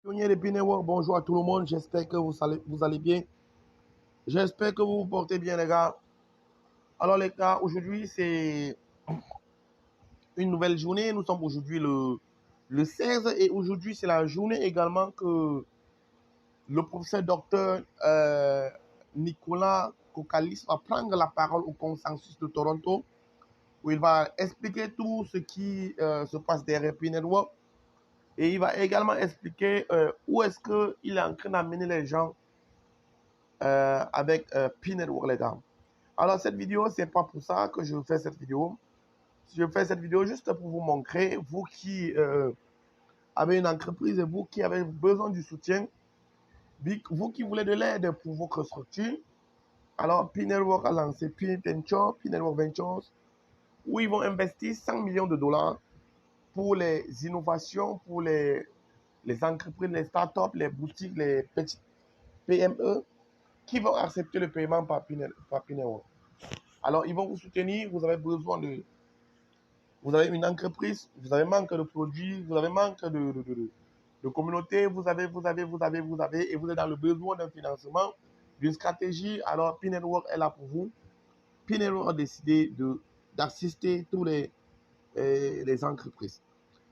Pionnier de Pinework, bonjour à tout le monde, j'espère que vous allez bien. J'espère que vous vous portez bien les gars. Alors les gars, aujourd'hui c'est une nouvelle journée, nous sommes aujourd'hui le 16 et aujourd'hui c'est la journée également que le professeur docteur Nicolas Kokalis va prendre la parole au consensus de Toronto où il va expliquer tout ce qui se passe derrière Pinework. Et il va également expliquer où est-ce qu'il est en train d'amener les gens avec P-Network, les gars. Alors, cette vidéo, c'est pas pour ça que je fais cette vidéo. Je fais cette vidéo juste pour vous montrer, vous qui avez une entreprise et vous qui avez besoin du soutien, vous qui voulez de l'aide pour votre structure. Alors, P-Network a lancé P-Network Ventures, où ils vont investir 100 millions de dollars pour les innovations, pour les entreprises, les startups, les boutiques, les petites PME qui vont accepter le paiement par P-Network. Alors, ils vont vous soutenir, vous avez besoin de... Vous avez une entreprise, vous avez manque de produits, vous avez manque de communauté, vous avez, et vous êtes dans le besoin d'un financement, d'une stratégie. Alors, P-Network est là pour vous. P-Network a décidé d'assister tous les entreprises.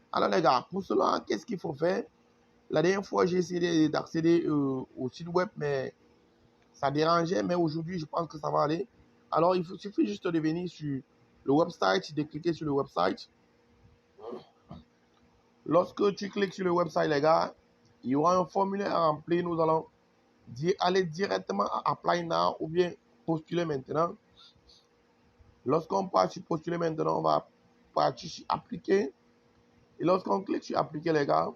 Alors, les gars, pour cela, qu'est-ce qu'il faut faire? La dernière fois, j'ai essayé d'accéder au site web, mais ça dérangeait. Mais aujourd'hui, je pense que ça va aller. Alors, il suffit juste de venir sur le website, de cliquer sur le website. Lorsque tu cliques sur le website, les gars, il y aura un formulaire à remplir. Nous allons aller directement à Apply Now ou bien postuler maintenant. Lorsqu'on part sur postuler maintenant, on va partir sur Appliquer. Et lorsqu'on clique sur Appliquer, les gars,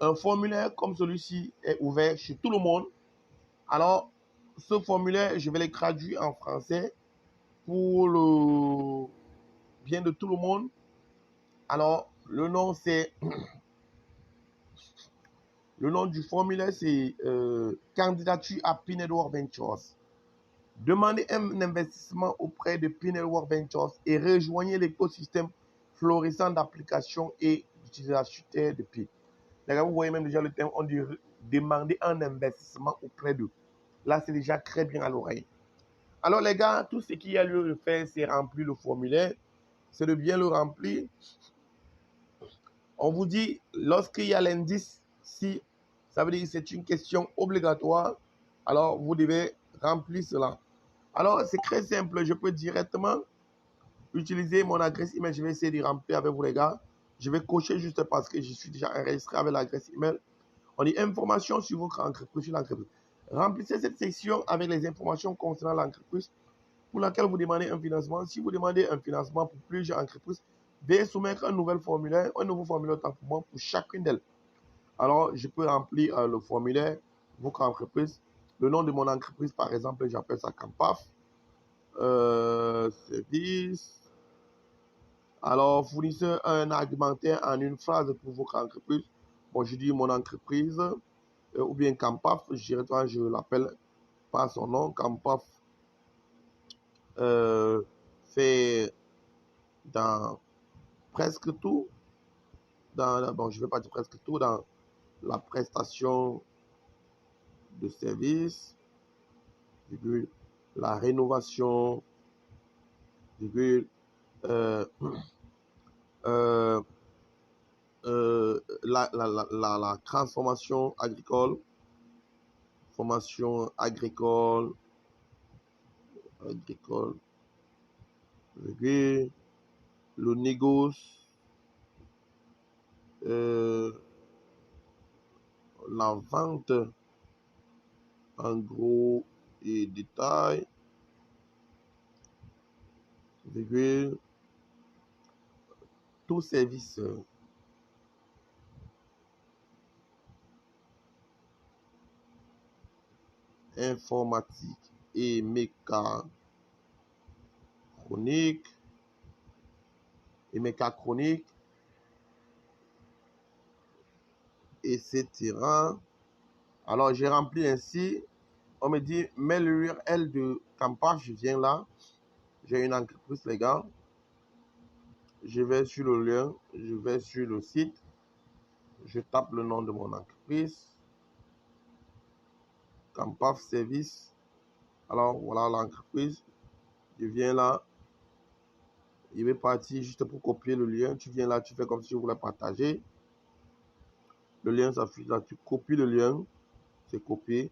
un formulaire comme celui-ci est ouvert chez tout le monde. Alors, ce formulaire, je vais le traduire en français pour le bien de tout le monde. Alors, le nom du formulaire, c'est candidature à P-Network Ventures. Demandez un investissement auprès de P-Network Ventures et rejoignez l'écosystème florissant d'applications et d'utilisateurs de P. Les gars, vous voyez même déjà le thème, on dit demander un investissement auprès d'eux. Là, c'est déjà très bien à l'oreille. Alors les gars, tout ce qu'il y a lieu de faire, c'est remplir le formulaire. C'est de bien le remplir. On vous dit, lorsqu'il y a l'indice, si ça veut dire que c'est une question obligatoire, alors vous devez remplir cela. Alors, c'est très simple. Je peux directement utiliser mon adresse email. Je vais essayer de remplir avec vous, les gars. Je vais cocher juste parce que je suis déjà enregistré avec l'adresse email. On dit information sur votre entreprise, sur l'entreprise. Remplissez cette section avec les informations concernant l'entreprise pour laquelle vous demandez un financement. Si vous demandez un financement pour plusieurs entreprises, veuillez soumettre un nouveau formulaire autant pour moi pour chacune d'elles. Alors, je peux remplir le formulaire, votre entreprise, le nom de mon entreprise, par exemple, j'appelle ça Campaf. Service. Alors, fournisseur un argumentaire en une phrase pour votre entreprise. Bon, je dis mon entreprise, ou bien Campaf, je l'appelle par son nom, Campaf. Fait dans presque tout, bon, je ne vais pas dire presque tout, dans la prestation de services, la rénovation, euh, la transformation agricole, formation agricole, le négoce, la vente en gros et détail, tout service informatique et mécanique, etc. Alors, j'ai rempli ainsi. On me dit, mets l'URL de Campaf, je viens là. J'ai une entreprise, les gars. Je vais sur le lien, je vais sur le site. Je tape le nom de mon entreprise. Campaf Service. Alors, voilà l'entreprise. Je viens là. Il vais partir juste pour copier le lien. Tu viens là, tu fais comme si je voulais partager. Le lien s'affiche là. Tu copies le lien. C'est copié.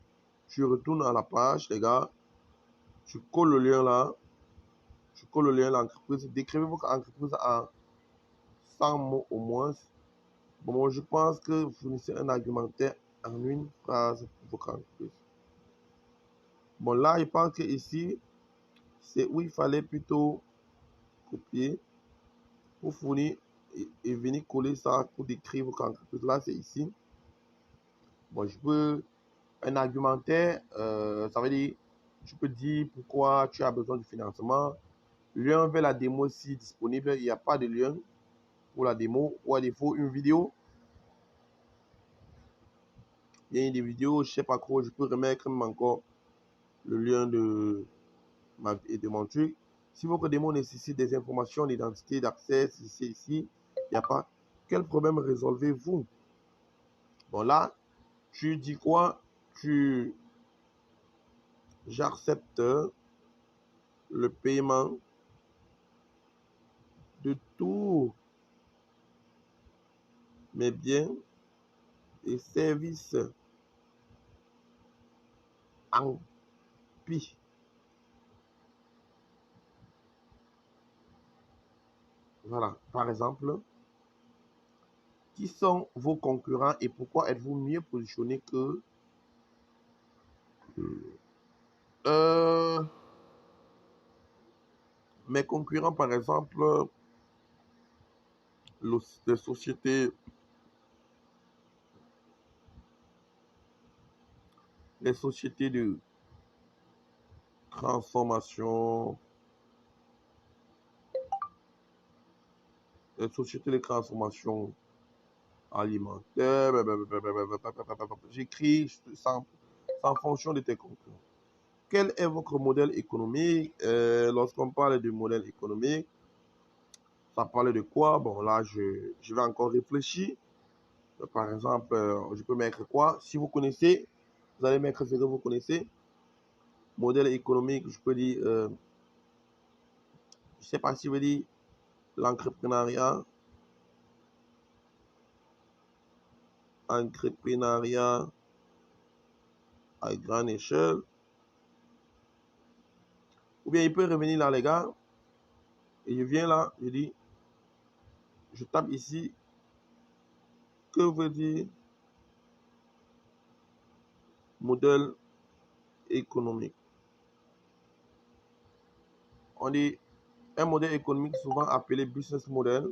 Tu retournes à la page, les gars. Tu colles le lien là. Tu colles le lien à l'entreprise. Décrivez votre entreprise en 100 mots au moins. Bon, je pense que vous fournissez un argumentaire en une phrase pour votre entreprise. Bon, là, il pense que ici, c'est où il fallait plutôt copier pour fournir et venir coller ça pour décrire votre entreprise. Là, c'est ici. Bon, je peux un argumentaire, ça veut dire, tu peux dire pourquoi tu as besoin de financement. Lien vers la démo si disponible. Il n'y a pas de lien pour la démo ou à défaut une vidéo. Il y a des vidéos, je ne sais pas quoi, je peux remettre même encore le lien de mon truc. Si votre démo nécessite des informations d'identité, d'accès, si c'est ici, il n'y a pas. Quel problème résolvez-vous? Bon, là, tu dis quoi? J'accepte le paiement de tous mes biens et services en PI. Voilà, par exemple, qui sont vos concurrents et pourquoi êtes-vous mieux positionné que mes concurrents, par exemple, les sociétés de transformation, les sociétés de transformation alimentaire. J'écris en fonction de tes concurrents. Quel est votre modèle économique? Lorsqu'on parle de modèle économique, ça parle de quoi? Bon, là, je vais encore réfléchir. Par exemple, je peux mettre quoi? Si vous connaissez, vous allez mettre ce que vous connaissez. Modèle économique, je peux dire, je ne sais pas si je veux dire l'entrepreneuriat. Entrepreneuriat à grande échelle. Ou bien il peut revenir là, les gars. Et je viens là, je dis, je tape ici. Que veut dire modèle économique? On dit un modèle économique souvent appelé business model.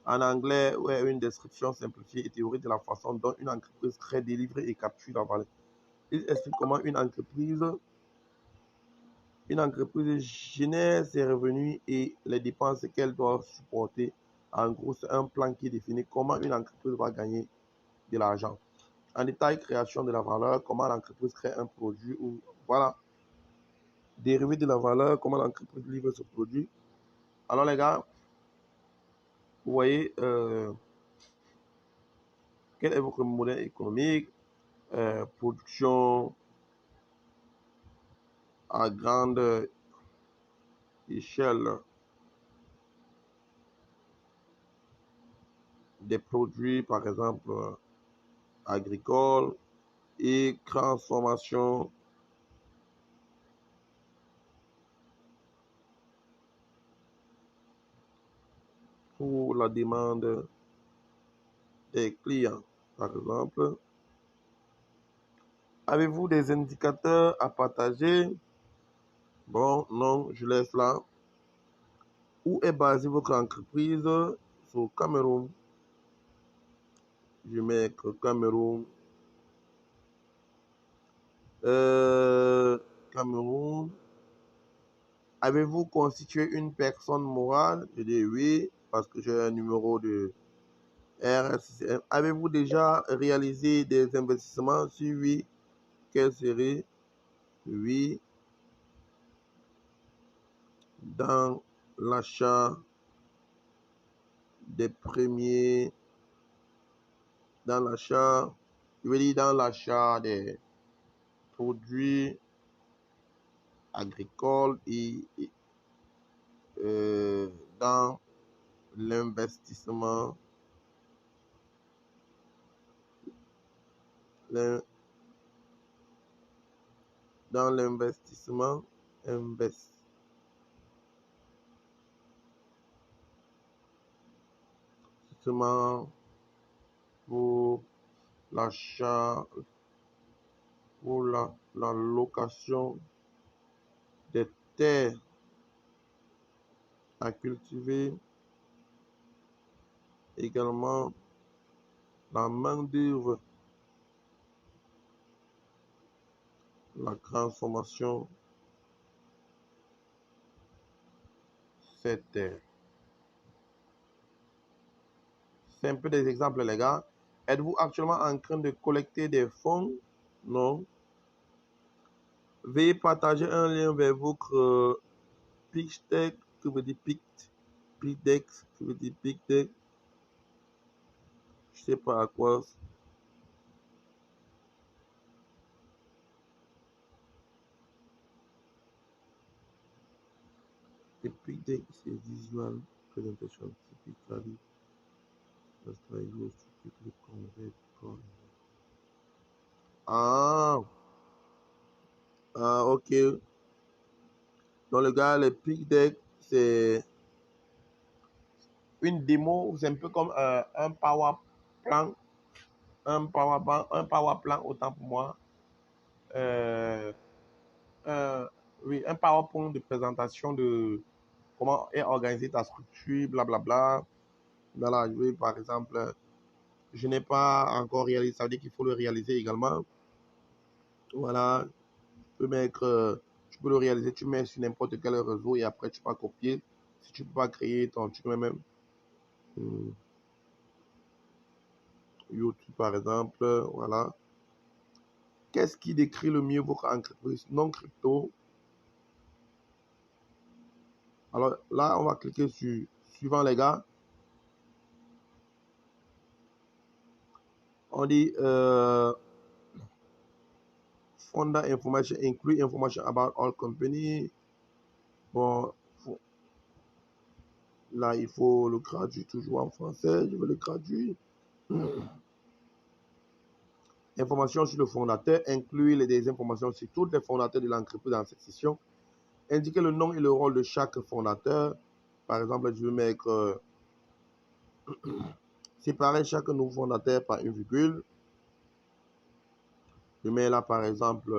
En anglais, ouais, une description simplifiée et théorique de la façon dont une entreprise crée, délivre et capture la valeur. Il explique comment une entreprise génère ses revenus et les dépenses qu'elle doit supporter. En gros, c'est un plan qui définit comment une entreprise va gagner de l'argent. En détail, création de la valeur, comment l'entreprise crée un produit ou voilà, dérivé de la valeur, comment l'entreprise livre ce produit. Alors les gars, vous voyez, quel est votre modèle économique? Production à grande échelle des produits, par exemple, agricoles et transformation pour la demande des clients, par exemple. Avez-vous des indicateurs à partager? Bon, non, je laisse là. Où est basée votre entreprise? Sur Cameroun. Je mets Cameroun. Cameroun. Avez-vous constitué une personne morale? Je dis oui, parce que j'ai un numéro de RSCM. Avez-vous déjà réalisé des investissements? Si oui, quelle serait? Oui, dans l'achat des premiers dans l'achat, je veux dire dans l'achat des produits agricoles et dans l'investissement, dans l'investissement, pour l'achat, pour la location des terres à cultiver, également la main-d'œuvre, la transformation ces terres. C'est un peu des exemples, les gars. Êtes-vous actuellement en train de collecter des fonds? Non. Veuillez partager un lien vers votre PitchDeck, qui veut dire PitchDeck, qui veut dire PitchDeck. Je sais pas à quoi. The PitchDeck is a visual presentation typically that's used to quickly convey code. Ok. Donc, le gars, le PitchDeck, c'est une démo, c'est un peu comme un power plan. Un power plan, autant pour moi. Oui, un PowerPoint de présentation de comment est organisée ta structure, blablabla. Voilà, oui, par exemple, je n'ai pas encore réalisé, ça veut dire qu'il faut le réaliser également. Voilà, tu peux le réaliser, tu mets sur n'importe quel réseau et après tu peux copier. Si tu ne peux pas créer ton truc même, YouTube par exemple, voilà. Qu'est-ce qui décrit le mieux votre entreprise non crypto? Alors là, on va cliquer sur suivant, les gars. On dit founder information, include information about all company. Bon, là, il faut le traduire toujours en français. Je vais le traduire. Informations sur le fondateur, inclure des informations sur tous les fondateurs de l'entreprise dans cette session. Indiquer le nom et le rôle de chaque fondateur. Par exemple, je vais mettre séparer chaque nouveau fondateur par une virgule. Je mets là, par exemple,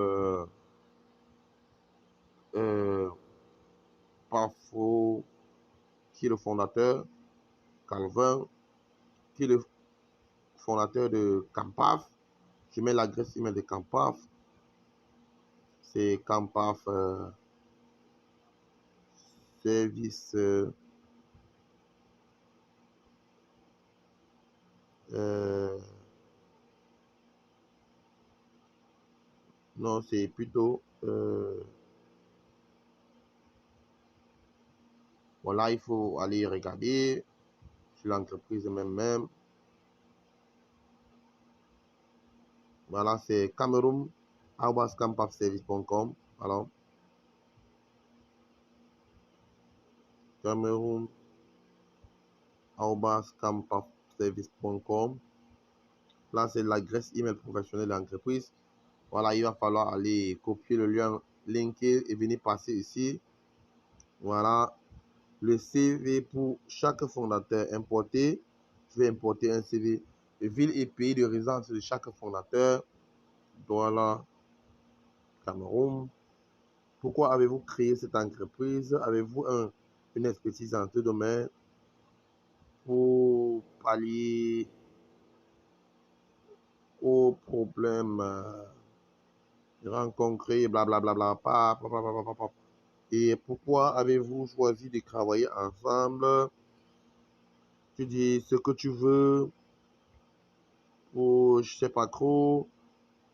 Pafo, qui est le fondateur, Calvin, qui est le fondateur de Campaf. Je mets l'adresse email de Campaf. C'est Campaf service non, c'est plutôt voilà, il faut aller regarder sur l'entreprise même. Voilà, c'est cameroun@campafservice.com. Alors, cameroun@campafservice.com. Là, c'est l'adresse email professionnelle de l'entreprise. Voilà, il va falloir aller copier le lien, linker et venir passer ici. Voilà, le CV pour chaque fondateur importé. Je vais importer un CV de ville et pays de résidence de chaque fondateur. Voilà, Cameroun. Pourquoi avez-vous créé cette entreprise? Avez-vous une expertise dans ce domaine pour pallier aux problèmes rencontrés, blablabla. Et pourquoi avez-vous choisi de travailler ensemble? Tu dis ce que tu veux pour, je sais pas trop,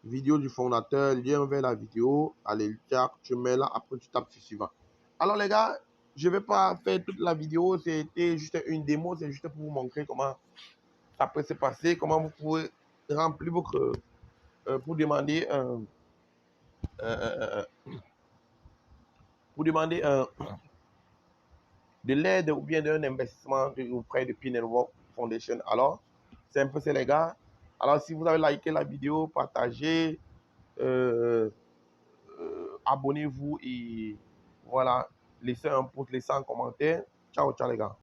vidéo du fondateur, lien vers la vidéo, allez, tu mets là, après tu tapes sur suivant. Alors les gars, je ne vais pas faire toute la vidéo, c'était juste une démo, c'est juste pour vous montrer comment ça peut se passer, comment vous pouvez remplir votre... pour demander de l'aide ou bien d'un investissement auprès de Pi Network Foundation. Alors, c'est un peu ça les gars. Alors, si vous avez liké la vidéo, partagez, abonnez-vous et voilà, laissez un pouce, laissez un commentaire. Ciao, ciao les gars.